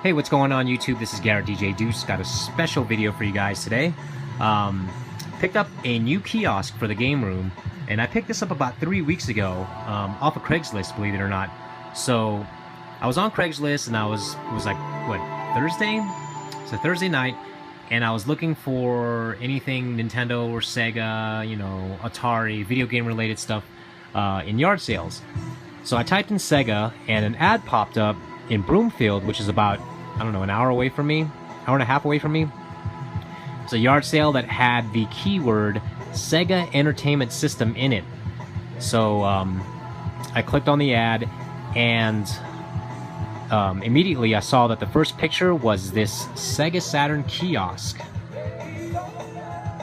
Hey, what's going on YouTube? This is Garrett DJ Deuce. Got a special video for you guys today. Picked up a new kiosk for the game room, and I picked this up about 3 weeks ago off of Craigslist, believe it or not. So I was on Craigslist, and it was like, what, Thursday? So Thursday night, and I was looking for anything Nintendo or Sega, you know, Atari, video game related stuff in yard sales. So I typed in Sega, and an ad popped up in Broomfield, which is about, I don't know, an hour away from me, hour and a half away from me. It's a yard sale that had the keyword Sega Entertainment System in it. So I clicked on the ad, and immediately I saw that the first picture was this Sega Saturn Kiosk.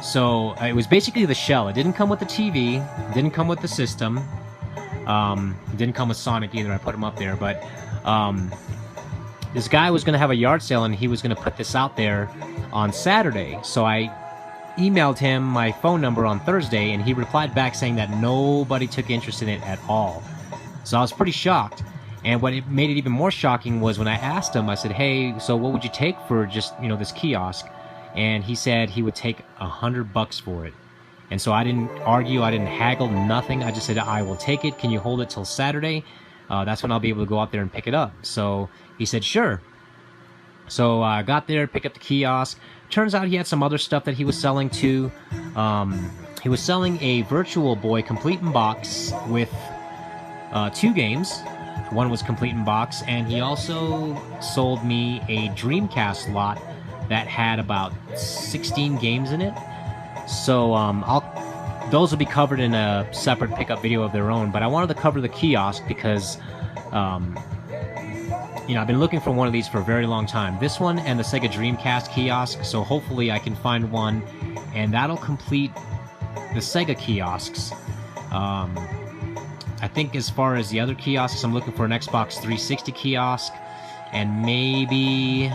So it was basically the shell. It didn't come with the TV, it didn't come with the system, it didn't come with Sonic either. I put him up there, but this guy was going to have a yard sale, and he was going to put this out there on Saturday. So I emailed him my phone number on Thursday, and he replied back saying that nobody took interest in it at all. So I was pretty shocked. And what made it even more shocking was when I asked him, I said, hey, so what would you take for just, you know, this kiosk? And he said he would take $100 for it. And so I didn't argue, I didn't haggle, nothing. I just said, I will take it. Can you hold it till Saturday? That's when I'll be able to go out there and pick it up. So he said, sure. So I got there, picked up the kiosk. Turns out he had some other stuff that he was selling too. He was selling a Virtual Boy complete in box with 2 games. One was complete in box, and he also sold me a Dreamcast lot that had about 16 games in it. So those will be covered in a separate pickup video of their own, but I wanted to cover the kiosk because, you know, I've been looking for one of these for a very long time. This one and the Sega Dreamcast kiosk, so hopefully I can find one, and that'll complete the Sega kiosks. I think as far as the other kiosks, I'm looking for an Xbox 360 kiosk, and maybe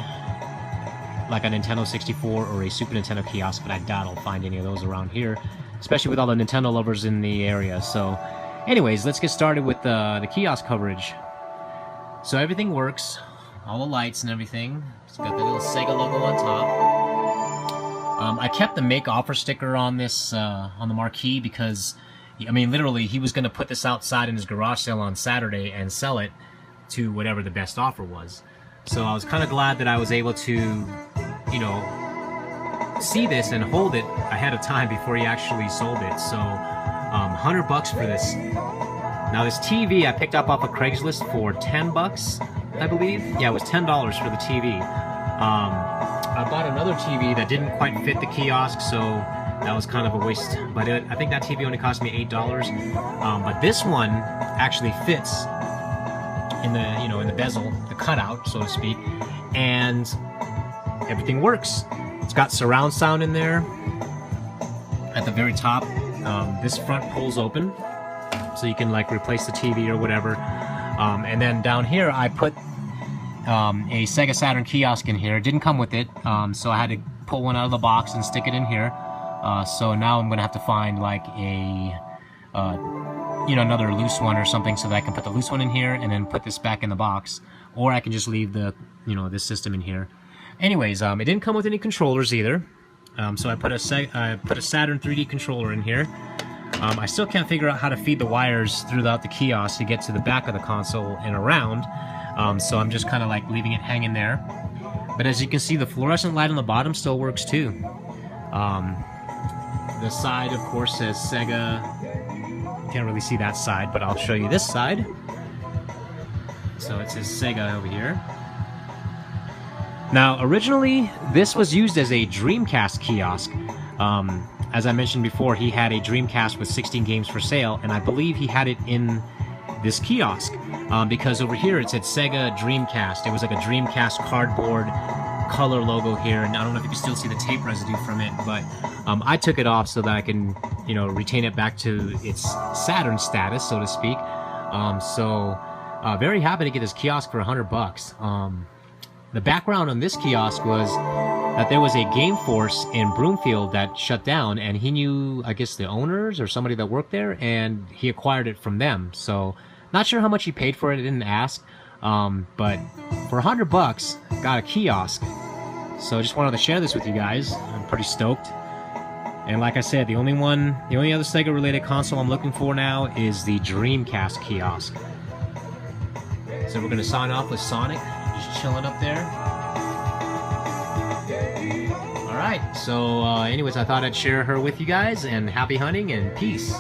like a Nintendo 64 or a Super Nintendo kiosk, but I doubt I'll find any of those around here, especially with all the Nintendo lovers in the area. So anyways, let's get started with the kiosk coverage. So everything works, all the lights and everything. It's got the little Sega logo on top. I kept the make offer sticker on this, on the marquee, because, I mean, literally, he was going to put this outside in his garage sale on Saturday and sell it to whatever the best offer was. So I was kind of glad that I was able to, you know, see this and hold it ahead of time before he actually sold it. So $100 for this. Now this TV I picked up off of Craigslist for $10, I believe. Yeah, it was $10 for the TV. I bought another TV that didn't quite fit the kiosk, so that was kind of a waste. But I think that TV only cost me $8. But this one actually fits in the, you know, in the bezel, the cutout, so to speak, and everything works. It's got surround sound in there at the very top. This front pulls open, so you can like replace the TV or whatever. And then down here, I put a Sega Saturn Kiosk in here. It didn't come with it, so I had to pull one out of the box and stick it in here. So now I'm gonna have to find like a you know, another loose one or something, so that I can put the loose one in here and then put this back in the box, or I can just leave the, you know, this system in here. Anyways, it didn't come with any controllers either, so I put a Saturn 3D controller in here. I still can't figure out how to feed the wires throughout the kiosk to get to the back of the console and around, so I'm just kind of like leaving it hanging there. But as you can see, the fluorescent light on the bottom still works too. The side, of course, says Sega. Can't really see that side, but I'll show you this side. So it says Sega over here. Now, originally, this was used as a Dreamcast kiosk. As I mentioned before, he had a Dreamcast with 16 games for sale, and I believe he had it in this kiosk, because over here it said Sega Dreamcast. It was like a Dreamcast cardboard color logo here, and I don't know if you can still see the tape residue from it, but I took it off so that I can, you know, retain it back to its Saturn status, so to speak. Very happy to get this kiosk for $100. The background on this kiosk was that there was a Game Force in Broomfield that shut down, and he knew, I guess, the owners or somebody that worked there, and he acquired it from them. So not sure how much he paid for it, I didn't ask, But for $100, got a kiosk. So I just wanted to share this with you guys. I'm pretty stoked. And like I said, the only other Sega related console I'm looking for now is the Dreamcast kiosk. So we're gonna sign off with Sonic, just chilling up there. Alright, so anyways, I thought I'd share her with you guys, and happy hunting and peace.